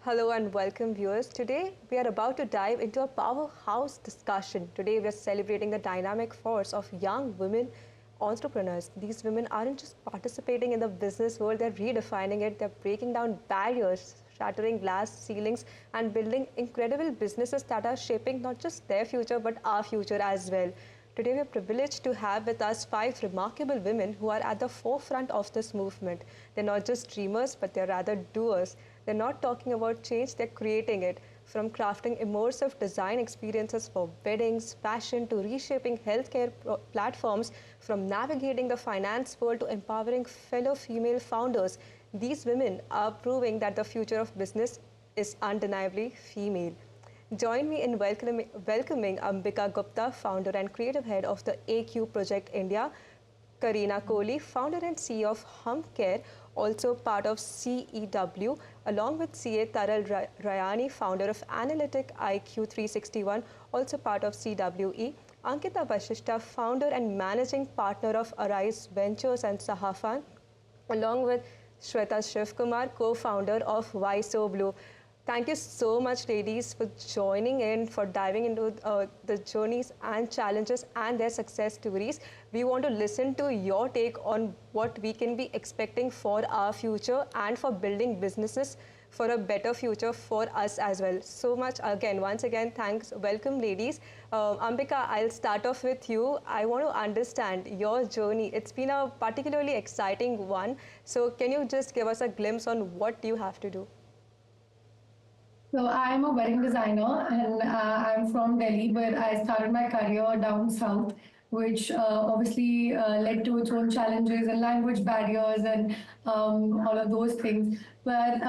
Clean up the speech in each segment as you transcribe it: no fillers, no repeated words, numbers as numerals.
Hello and welcome viewers. Today we are about to dive into a powerhouse discussion. Today we are celebrating the dynamic force of young women entrepreneurs. These women aren't just participating in the business world, they're redefining it, they're breaking down barriers, shattering glass ceilings and building incredible businesses that are shaping not just their future but our future as well. Today we are privileged to have with us five remarkable women who are at the forefront of this movement. They're not just dreamers, but they're rather doers. They're not talking about change, they're creating it. From crafting immersive design experiences for weddings, fashion, to reshaping healthcare platforms, from navigating the finance world to empowering fellow female founders, these women are proving that the future of business is undeniably female. Join me in welcoming Ambika Gupta, founder and creative head of the AQ Project India, Kareena Kohli, founder and CEO of HumCare, also part of CEW, along with CA Taral Rayani, founder of Analytic IQ 361, also part of CWE, Ankita Vashishta, founder and managing partner of Arise Ventures and Sahafan, along with Shweta Shivkumar, co-founder of Why So Blue. Thank you so much, ladies, for joining in, for diving into the journeys and challenges and their success stories. We want to listen to your take on what we can be expecting for our future and for building businesses for a better future for us as well. So much again, once again, thanks. Welcome, ladies. Ambika, I'll start off with you. I want to understand your journey. It's been a particularly exciting one. So can you just give us a glimpse on what you have to do? So I'm a wedding designer and I'm from Delhi, but I started my career down south, which obviously led to its own challenges and language barriers and all of those things. But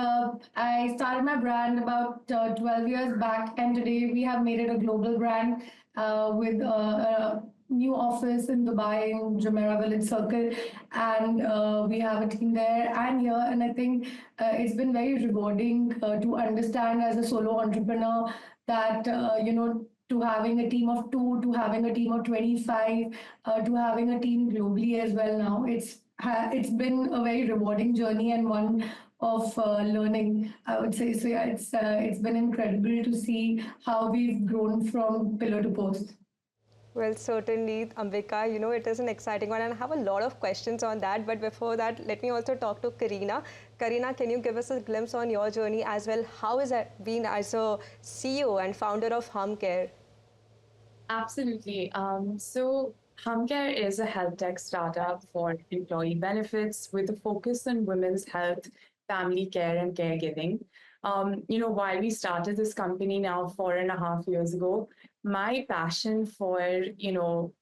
I started my brand about 12 years back, and today we have made it a global brand with a new office in Dubai in Jumeirah Village Circle, and we have a team there and here. And I think it's been very rewarding to understand as a solo entrepreneur that to having a team of two, to having a team of 25, to having a team globally as well now. It's been a very rewarding journey and one of learning, I would say. So yeah, it's been incredible to see how we've grown from pillar to post. Well, certainly, Ambika, it is an exciting one, and I have a lot of questions on that. But before that, let me also talk to Kareena. Kareena, can you give us a glimpse on your journey as well? How has it been as a CEO and founder of HumCare? Absolutely. So HumCare is a health tech startup for employee benefits with a focus on women's health, family care, and caregiving. While we started this company now 4.5 years ago, my passion for,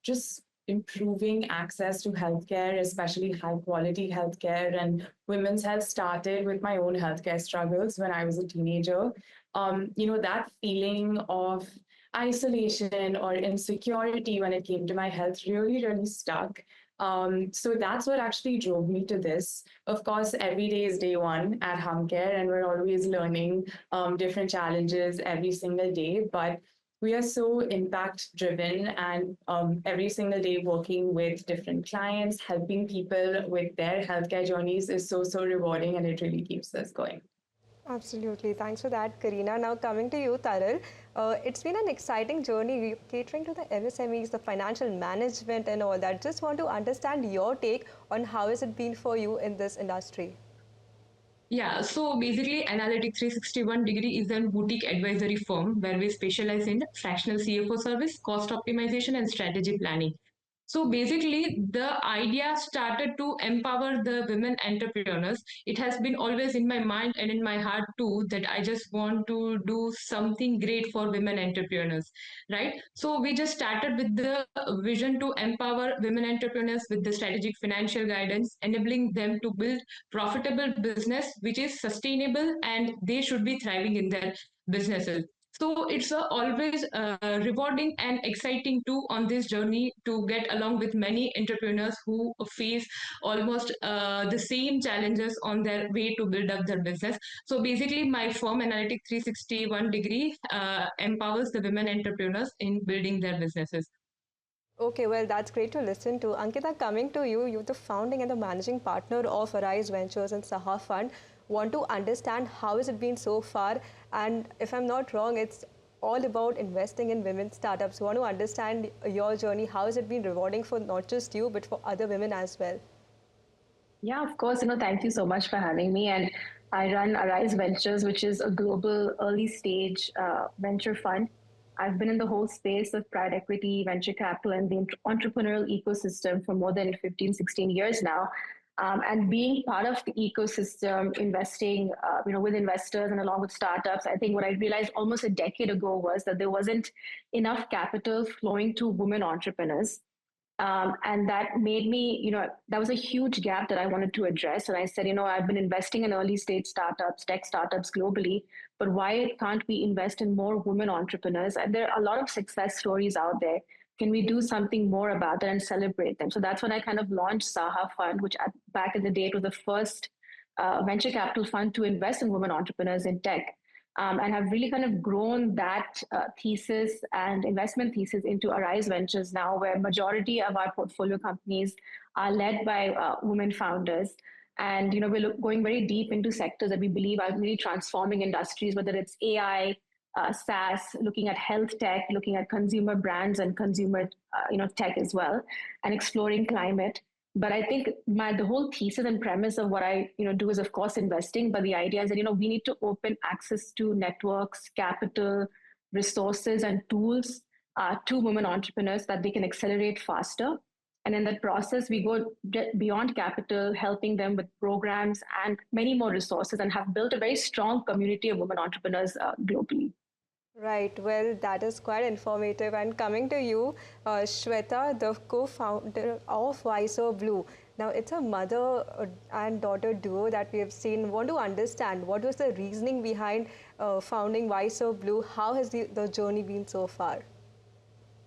just improving access to healthcare, especially high quality healthcare and women's health started with my own healthcare struggles when I was a teenager. That feeling of isolation or insecurity when it came to my health really, really stuck. So that's what actually drove me to this. Of course, every day is day one at HumCare, and we're always learning different challenges every single day. But we are so impact driven, and every single day working with different clients, helping people with their healthcare journeys is so, so rewarding, and it really keeps us going. Absolutely. Thanks for that, Kareena. Now coming to you, Taral. It's been an exciting journey catering to the MSMEs, the financial management and all that. Just want to understand your take on how has it been for you in this industry? Yeah, so basically, Analytic 361 Degree is a boutique advisory firm where we specialize in fractional CFO service, cost optimization, and strategy planning. So basically, the idea started to empower the women entrepreneurs. It has been always in my mind and in my heart too that I just want to do something great for women entrepreneurs, right? So we just started with the vision to empower women entrepreneurs with the strategic financial guidance, enabling them to build profitable business which is sustainable and they should be thriving in their businesses. So it's always rewarding and exciting too on this journey to get along with many entrepreneurs who face almost the same challenges on their way to build up their business. So basically, my firm Analytic 361 Degree empowers the women entrepreneurs in building their businesses. Okay, well, that's great to listen to. Ankita, coming to you, you're the founding and the managing partner of Arise Ventures and Saha Fund. want to understand how has it been so far. And if I'm not wrong, it's all about investing in women startups. Want to understand your journey. How has it been rewarding for not just you, but for other women as well? Yeah, of course. Thank you so much for having me. And I run Arise Ventures, which is a global early stage venture fund. I've been in the whole space of private equity, venture capital, and the entrepreneurial ecosystem for more than 15, 16 years now. And being part of the ecosystem, investing, with investors and along with startups, I think what I realized almost a decade ago was that there wasn't enough capital flowing to women entrepreneurs. And that made me, that was a huge gap that I wanted to address. And I said, I've been investing in early stage startups, tech startups globally, but why can't we invest in more women entrepreneurs? And there are a lot of success stories out there. Can we do something more about that and celebrate them? So that's when I kind of launched Saha Fund, which back in the day it was the first venture capital fund to invest in women entrepreneurs in tech. And have really kind of grown that thesis and investment thesis into Arise Ventures now, where majority of our portfolio companies are led by women founders. And we're going very deep into sectors that we believe are really transforming industries, whether it's AI, SaaS, looking at health tech, looking at consumer brands and consumer tech as well, and exploring climate. But I think the whole thesis and premise of what I do is, of course, investing. But the idea is that we need to open access to networks, capital, resources, and tools to women entrepreneurs that they can accelerate faster. And in that process, we go beyond capital, helping them with programs and many more resources, and have built a very strong community of women entrepreneurs globally. Right, well, that is quite informative. And coming to you, Shweta, the co-founder of Wiser Blue. Now, it's a mother and daughter duo that we have seen. Want to understand what was the reasoning behind founding Wiser Blue? How has the journey been so far?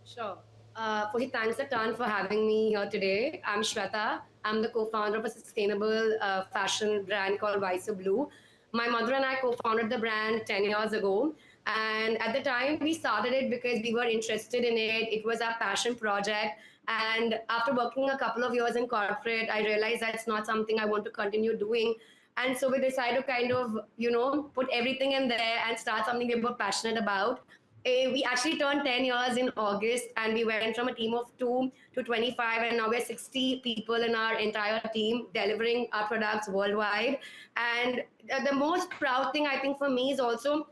Sure. Firstly, thanks a ton for having me here today. I'm Shweta. I'm the co-founder of a sustainable fashion brand called Wiser Blue. My mother and I co-founded the brand 10 years ago. And at the time, we started it because we were interested in it. It was our passion project. And after working a couple of years in corporate, I realized that's not something I want to continue doing. And so we decided to kind of, put everything in there and start something we were passionate about. We actually turned 10 years in August, and we went from a team of 2 to 25, and now we're 60 people in our entire team delivering our products worldwide. And the most proud thing I think for me is also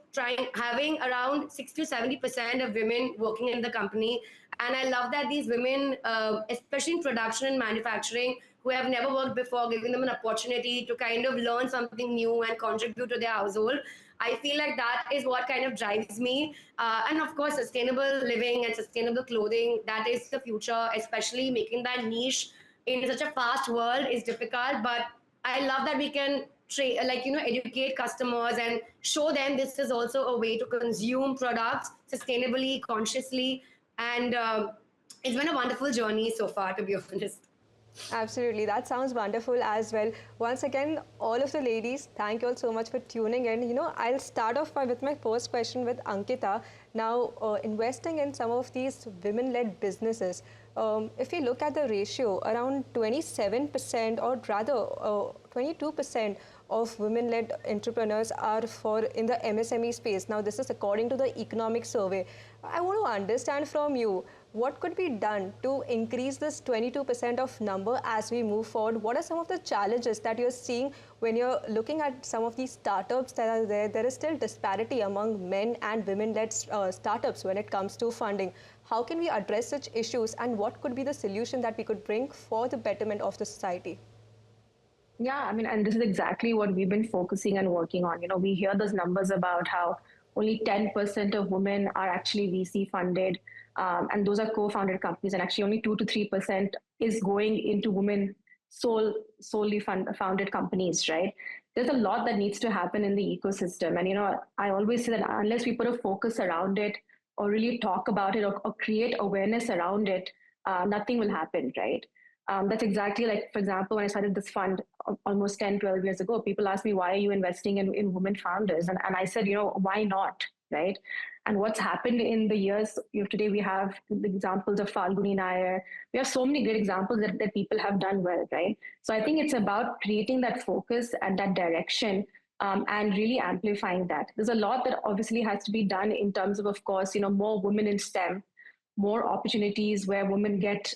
having around 60 to 70% of women working in the company. And I love that these women, especially in production and manufacturing, who have never worked before, giving them an opportunity to kind of learn something new and contribute to their household. I feel like that is what kind of drives me. And of course, sustainable living and sustainable clothing, that is the future, especially making that niche in such a fast world is difficult. But I love that we can educate customers and show them this is also a way to consume products sustainably, consciously. And it's been a wonderful journey so far, to be honest. Absolutely, that sounds wonderful as well. Once again, all of the ladies, thank you all so much for tuning in. I'll start off with my first question with Ankita. Now, investing in some of these women-led businesses, if you look at the ratio, around 27% or rather 22% of women-led entrepreneurs are in the MSME space. Now, this is according to the economic survey. I want to understand from you, what could be done to increase this 22% of number as we move forward? What are some of the challenges that you're seeing when you're looking at some of these startups that are there? There is still disparity among men and women-led startups when it comes to funding. How can we address such issues, and what could be the solution that we could bring for the betterment of the society? Yeah, and this is exactly what we've been focusing and working on. We hear those numbers about how only 10% of women are actually VC funded, and those are co-founded companies, and actually only 2 to 3% is going into women solely founded companies, right? There's a lot that needs to happen in the ecosystem. And, I always say that unless we put a focus around it or really talk about it or create awareness around it, nothing will happen, right? That's exactly like, for example, when I started this fund almost 10, 12 years ago, people asked me, why are you investing in women founders? And I said, why not, right? And what's happened in the years, today we have the examples of Falguni Nair. We have so many great examples that people have done well, right? So I think it's about creating that focus and that direction and really amplifying that. There's a lot that obviously has to be done in terms of course, more women in STEM, more opportunities where women get,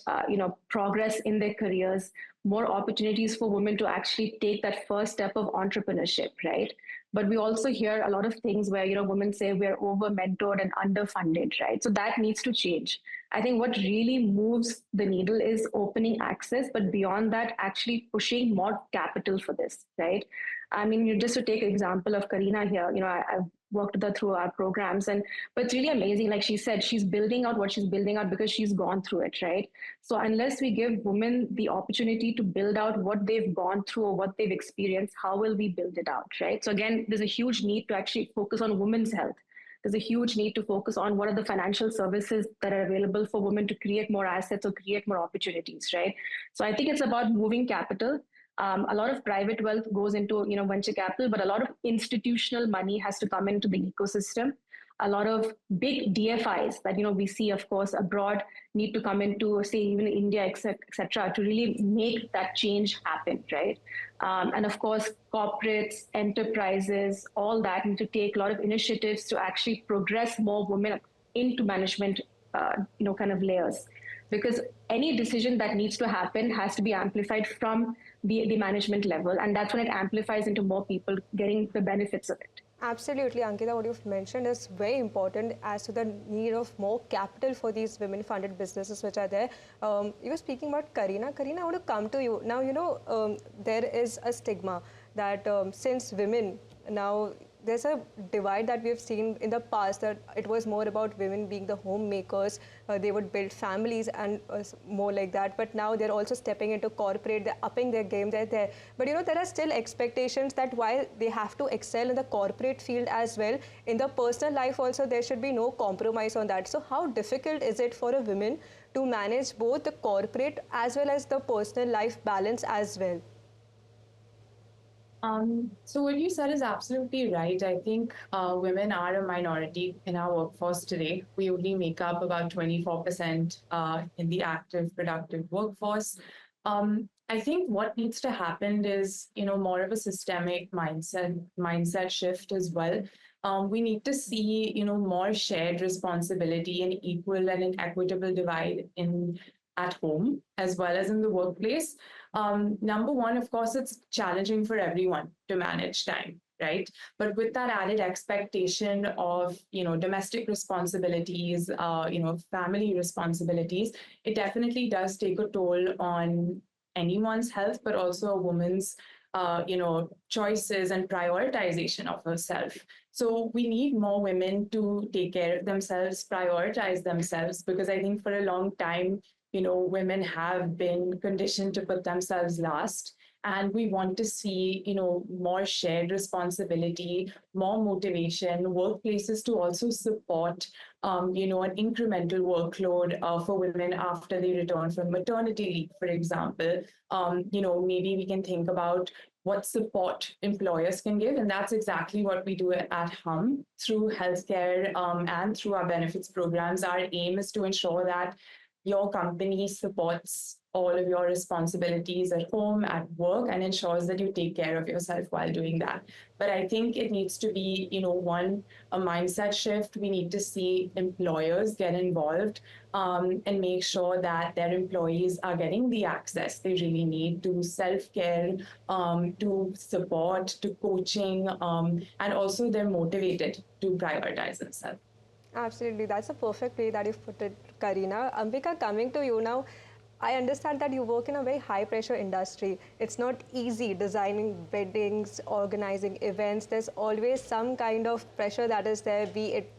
progress in their careers, more opportunities for women to actually take that first step of entrepreneurship, right? But we also hear a lot of things where, women say we're over mentored and underfunded, right? So that needs to change. I think what really moves the needle is opening access, but beyond that, actually pushing more capital for this, right? I mean, just to take an example of Karina here, I've worked with her through our programs, and but it's really amazing. Like she said, she's building out what she's building out because she's gone through it, right? So unless we give women the opportunity to build out what they've gone through or what they've experienced, how will we build it out, right? So again, there's a huge need to actually focus on women's health. There's a huge need to focus on what are the financial services that are available for women to create more assets or create more opportunities, right? So I think it's about moving capital. A lot of private wealth goes into venture capital, but a lot of institutional money has to come into the ecosystem. A lot of big DFIs that we see, of course, abroad need to come into, say, even India, etc., to really make that change happen, right? And of course, corporates, enterprises, all that need to take a lot of initiatives to actually progress more women into management, kind of layers. Because any decision that needs to happen has to be amplified from the management level, and that's when it amplifies into more people getting the benefits of it. Absolutely, Ankita, what you've mentioned is very important as to the need of more capital for these women-funded businesses which are there. You were speaking about Karina. Karina, I want to come to you. Now, there is a stigma that since women now, there's a divide that we've seen in the past that it was more about women being the homemakers. They would build families and more like that. But now they're also stepping into corporate. They're upping their game. They're there. But there are still expectations that while they have to excel in the corporate field as well, in the personal life also there should be no compromise on that. So how difficult is it for a woman to manage both the corporate as well as the personal life balance as well? So what you said is absolutely right. I think women are a minority in our workforce today. We only make up about 24% in the active, productive workforce. I think what needs to happen is, more of a systemic mindset shift as well. We need to see, more shared responsibility and equal and an equitable divide at home as well as in the workplace. Number one, of course, it's challenging for everyone to manage time, right? But with that added expectation of, domestic responsibilities, family responsibilities, it definitely does take a toll on anyone's health, but also a woman's, choices and prioritization of herself. So we need more women to take care of themselves, prioritize themselves, because I think for a long time, women have been conditioned to put themselves last. And we want to see, more shared responsibility, more motivation, workplaces to also support, an incremental workload for women after they return from maternity leave, for example. Maybe we can think about what support employers can give. And that's exactly what we do at Hum through healthcare and through our benefits programs. Our aim is to ensure that your company supports all of your responsibilities at home, at work, and ensures that you take care of yourself while doing that. But I think it needs to be, a mindset shift. We need to see employers get involved and make sure that their employees are getting the access they really need to self-care, to support, to coaching, and also they're motivated to prioritize themselves. Absolutely. That's a perfect way that you've put it, Karina. Ambika, coming to you now, I understand that you work in a very high pressure industry. It's not easy designing weddings, organizing events. There's always some kind of pressure that is there, be it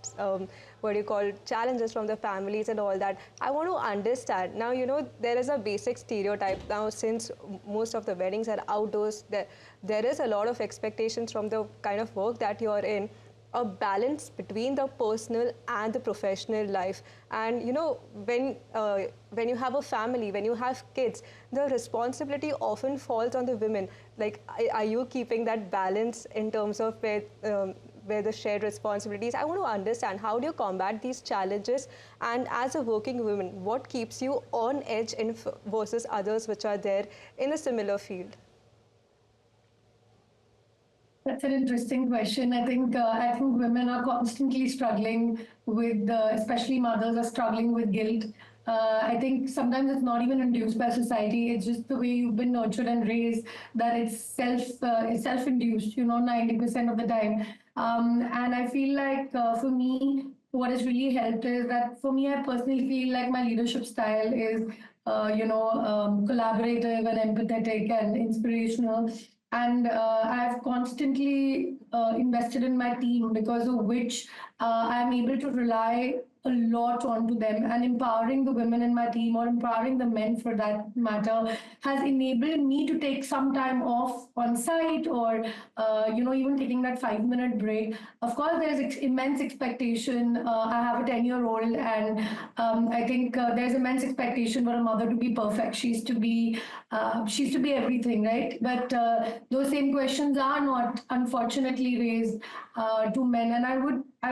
challenges from the families and all that. I want to understand. Now, there is a basic stereotype. Now, since most of the weddings are outdoors, there is a lot of expectations from the kind of work that you're in. A balance between the personal and the professional life. And when you have a family, when you have kids, the responsibility often falls on the women. Like, are you keeping that balance in terms of where the shared responsibilities? I want to understand, how do you combat these challenges? And as a working woman, what keeps you on edge versus others which are there in a similar field? That's an interesting question. I think women are constantly struggling with, especially mothers are struggling with guilt. I think sometimes it's not even induced by society. It's just the way you've been nurtured and raised that it's self-induced. 90% of the time. And I feel like for me, what has really helped is that for me, I personally feel like my leadership style is, collaborative and empathetic and inspirational. And I've constantly invested in my team, because of which I'm able to rely a lot onto them, and empowering the women in my team, or empowering the men for that matter, has enabled me to take some time off on site, or even taking that 5-minute break. Of course, there's immense expectation. I have a 10-year-old, and I think there's immense expectation for a mother to be perfect. She's to be everything, right? But those same questions are not, unfortunately, raised to men. And I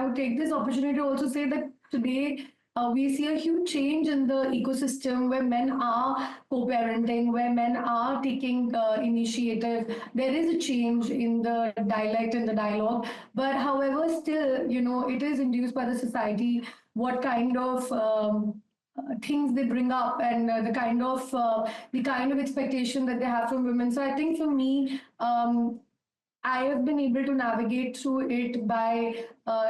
would take this opportunity to also say that today we see a huge change in the ecosystem, where men are co-parenting, where men are taking initiative. There is a change in the dialect and the dialogue, but however, still, it is induced by the society, what kind of things they bring up, and the kind of expectation that they have from women. So I think for me, I have been able to navigate through it by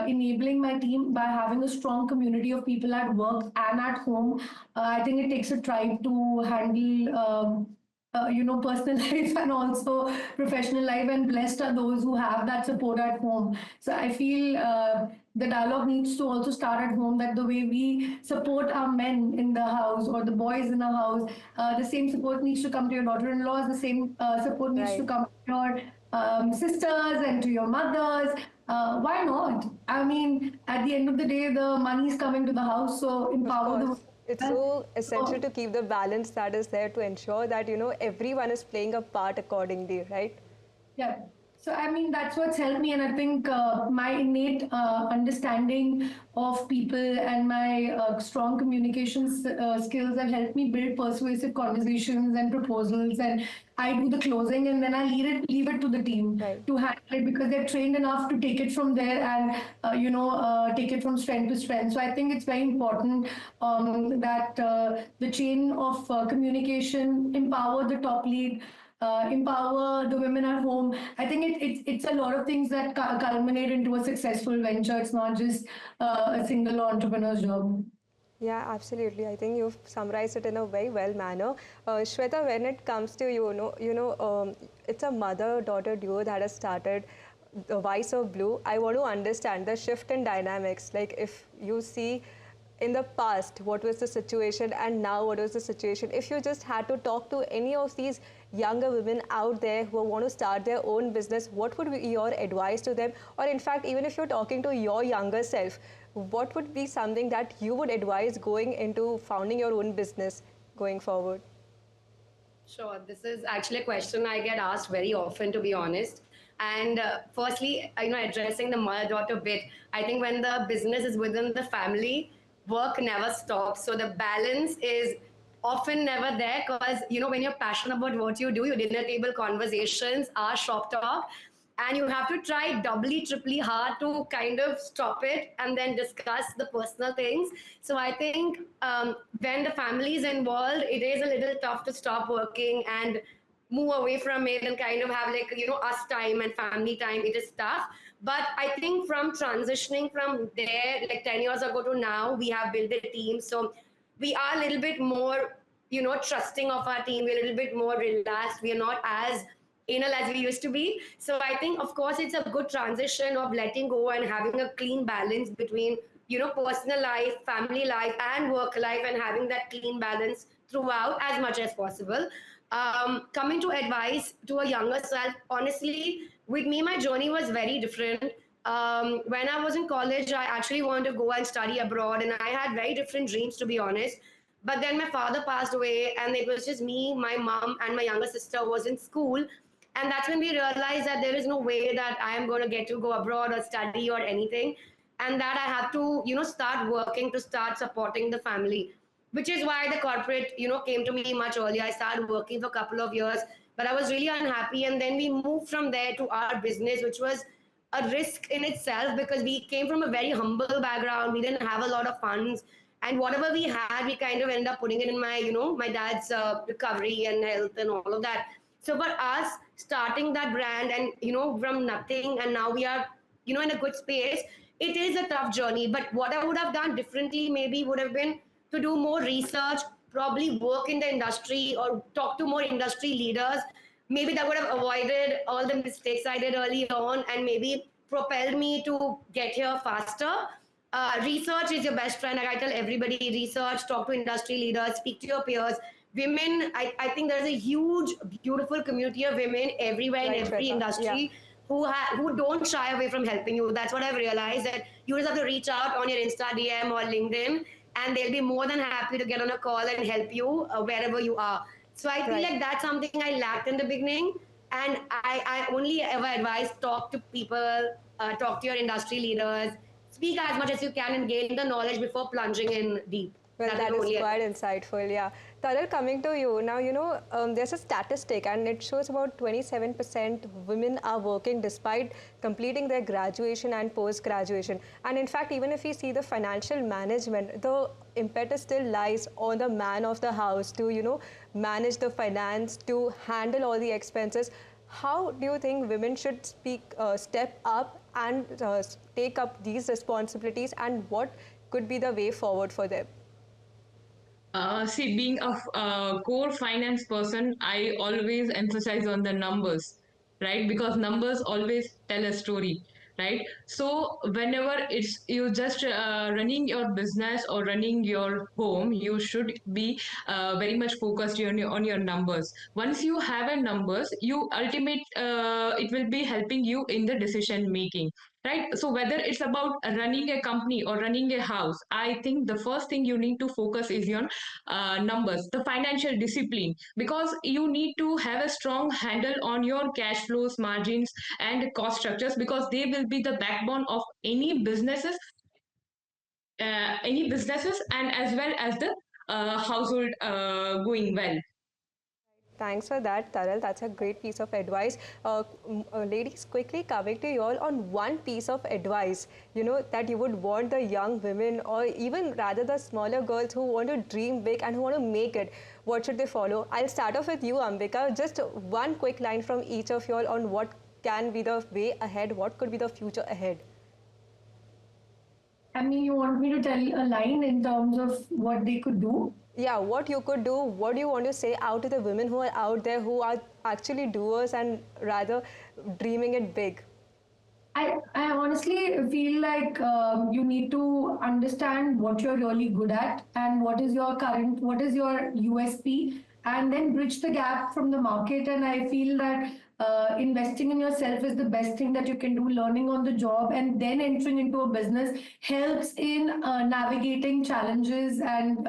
enabling my team, by having a strong community of people at work and at home. I think it takes a tribe to handle, personal life and also professional life, and blessed are those who have that support at home. So I feel the dialogue needs to also start at home, that the way we support our men in the house, or the boys in the house, the same support needs to come to your daughter-in-laws, the same support needs to Right. come to your sisters and to your mothers. Why not? I mean, at the end of the day, the money is coming to the house, so Of empower the course. It's women. so essential So, to keep the balance that is there to ensure that, everyone is playing a part accordingly, right? yeah. So, I mean, that's what's helped me. And I think my innate understanding of people and my strong communication skills have helped me build persuasive conversations and proposals. And I do the closing, and then I leave it to the team Right. to handle it, because they're trained enough to take it from there, and, take it from strength to strength. So I think it's very important that the chain of communication empower the top lead, empower the women at home. I think it's a lot of things that culminate into a successful venture. It's not just a single entrepreneur's job. Yeah, absolutely. I think you've summarized it in a very well manner. Shweta, when it comes to it's a mother-daughter duo that has started the Vice of Blue. I want to understand the shift in dynamics. Like, if you see in the past what was the situation and now what was the situation, if you just had to talk to any of these younger women out there who want to start their own business, what would be your advice to them? Or in fact, even if you're talking to your younger self, what would be something that you would advise going into founding your own business going forward? Sure, this is actually a question I get asked very often, to be honest. And firstly, addressing the mother-daughter bit, I think when the business is within the family, work never stops. So the balance is often never there, because when you're passionate about what you do, your dinner table conversations are shop talk, and you have to try doubly triply hard to kind of stop it and then discuss the personal things. So I think when the family is involved, it is a little tough to stop working and move away from it and kind of have, like, us time and family time. It is tough. But I think from transitioning from there, like 10 years ago to now, we have built a team. So we are a little bit more, trusting of our team. We're a little bit more relaxed. We are not as anal as we used to be. So I think, of course, it's a good transition of letting go and having a clean balance between, personal life, family life, and work life, and having that clean balance throughout as much as possible. Coming to advice to a younger self, honestly, with me, my journey was very different. When I was in college, I actually wanted to go and study abroad, and I had very different dreams, to be honest. But then my father passed away, and it was just me, my mom, and my younger sister was in school. And that's when we realized that there is no way that I am going to get to go abroad or study or anything, and that I have to, start working to start supporting the family, which is why the corporate, came to me much earlier. I started working for a couple of years but I was really unhappy. And then we moved from there to our business, which was a risk in itself because we came from a very humble background. We didn't have a lot of funds, and whatever we had, we kind of ended up putting it in my, my dad's recovery and health and all of that. So for us, starting that brand and from nothing, and now we are in a good space. It is a tough journey, but what I would have done differently maybe would have been to do more research, probably work in the industry or talk to more industry leaders. Maybe that would have avoided all the mistakes I did early on and maybe propelled me to get here faster. Research is your best friend. Like I tell everybody, research, talk to industry leaders, speak to your peers. Women, I think there's a huge, beautiful community of women everywhere in Right, every Shweta. Yeah. industry who don't shy away from helping you. That's what I've realized, that you just have to reach out on your Insta DM or LinkedIn, and they'll be more than happy to get on a call and help you wherever you are. So I feel Right. like that's something I lacked in the beginning, and I only ever advise talk to people, talk to your industry leaders, speak as much as you can, and gain the knowledge before plunging in deep. Well, That's that the is only quite insightful, yeah. Taral, coming to you, now, there's a statistic and it shows about 27% women are working despite completing their graduation and post-graduation. And in fact, even if we see the financial management, the impetus still lies on the man of the house to, manage the finance, to handle all the expenses. How do you think women should step up and take up these responsibilities, and what could be the way forward for them? See, being a core finance person, I always emphasize on the numbers, right? Because numbers always tell a story, right? So whenever it's you just running your business or running your home, you should be very much focused on your numbers. Once you have a numbers, you ultimate it will be helping you in the decision making, right? So whether it's about running a company or running a house, I think the first thing you need to focus is on numbers, the financial discipline, because you need to have a strong handle on your cash flows, margins, and cost structures, because they will be the backbone of any businesses, and as well as the household going well. Thanks for that, Taral. That's a great piece of advice. Ladies, quickly coming to you all on one piece of advice, that you would want the young women or even rather the smaller girls who want to dream big and who want to make it. What should they follow? I'll start off with you, Ambika. Just one quick line from each of you all on what can be the way ahead, what could be the future ahead. I mean, you want me to tell a line in terms of what they could do? Yeah, what you could do, what do you want to say out to the women who are out there who are actually doers and rather dreaming it big? I honestly feel like you need to understand what you're really good at and what is your USP, and then bridge the gap from the market. And I feel that investing in yourself is the best thing that you can do. Learning on the job and then entering into a business helps in navigating challenges and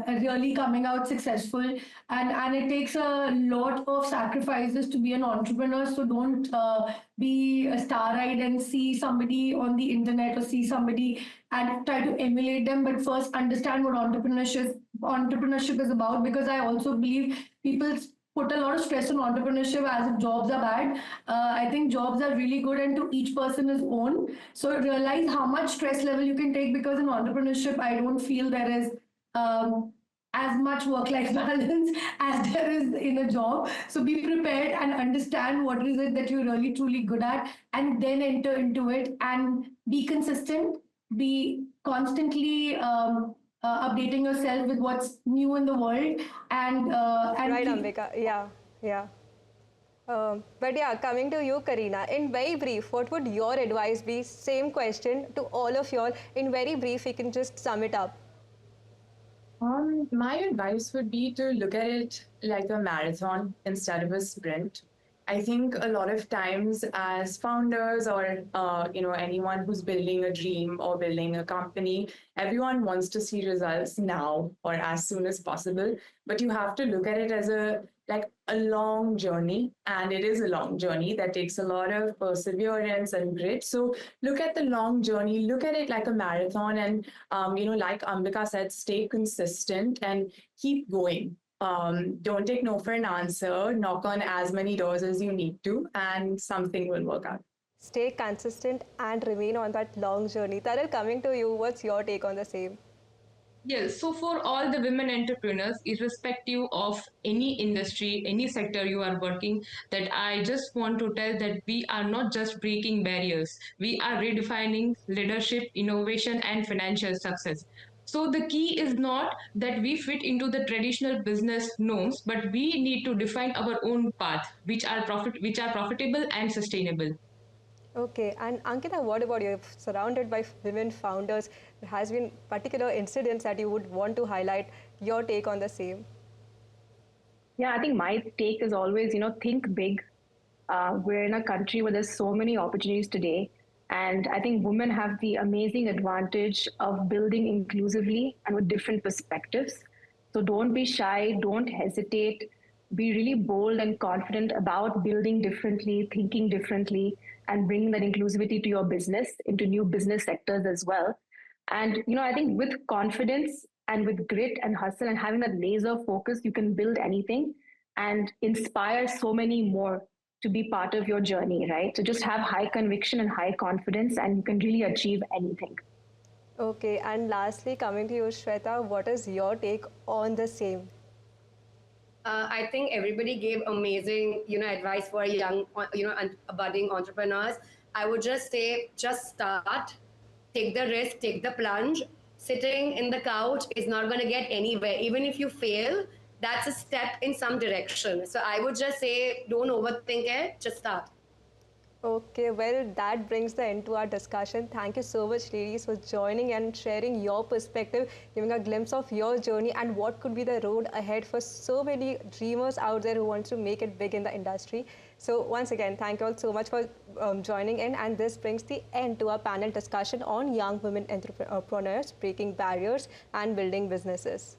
really coming out successful. And it takes a lot of sacrifices to be an entrepreneur. So don't be star-eyed and see somebody on the internet or see somebody and try to emulate them, but first understand what entrepreneurship is about, because I also believe people put a lot of stress on entrepreneurship as if jobs are bad. I think jobs are really good, and to each person is own. So realize how much stress level you can take, because in entrepreneurship, I don't feel there is as much work-life balance as there is in a job. So be prepared and understand what is it that you're really truly good at, and then enter into it and be consistent. Be constantly updating yourself with what's new in the world, and Right, keep. Ambika. Yeah, yeah. But yeah, coming to you, Karina, in very brief, what would your advice be? Same question to all of y'all. In very brief, you can just sum it up. My advice would be to look at it like a marathon instead of a sprint. I think a lot of times as founders or anyone who's building a dream or building a company, everyone wants to see results now or as soon as possible. But you have to look at it as a long journey, and it is a long journey that takes a lot of perseverance and grit. So look at the long journey, look at it like a marathon, and like Ambika said, stay consistent and keep going. Don't take no for an answer. Knock on as many doors as you need to, and something will work out. Stay consistent and remain on that long journey. Taril, coming to you, what's your take on the same? Yes, so for all the women entrepreneurs, irrespective of any industry, any sector you are working, that I just want to tell that we are not just breaking barriers, we are redefining leadership, innovation, and financial success. So the key is not that we fit into the traditional business norms, but we need to define our own path, which are profitable and sustainable. Okay, and Ankita, what about you? If surrounded by women founders, there has been particular incidents that you would want to highlight. Your take on the same? Yeah, I think my take is always, think big. We're in a country where there's so many opportunities today. And I think women have the amazing advantage of building inclusively and with different perspectives. So don't be shy, don't hesitate. Be really bold and confident about building differently, thinking differently, and bringing that inclusivity to your business, into new business sectors as well. And I think with confidence and with grit and hustle and having that laser focus, you can build anything and inspire so many more to be part of your journey, right? So just have high conviction and high confidence, and you can really achieve anything. Okay, and lastly, coming to you, Shweta, what is your take on the same? I think everybody gave amazing, advice for young, budding entrepreneurs. I would just say, just start, take the risk, take the plunge. Sitting in the couch is not going to get anywhere. Even if you fail, that's a step in some direction. So I would just say, don't overthink it, just start. Okay, well, that brings the end to our discussion. Thank you so much, ladies, for joining and sharing your perspective, giving a glimpse of your journey and what could be the road ahead for so many dreamers out there who want to make it big in the industry. So, once again, thank you all so much for joining in. And this brings the end to our panel discussion on young women entrepreneurs breaking barriers and building businesses.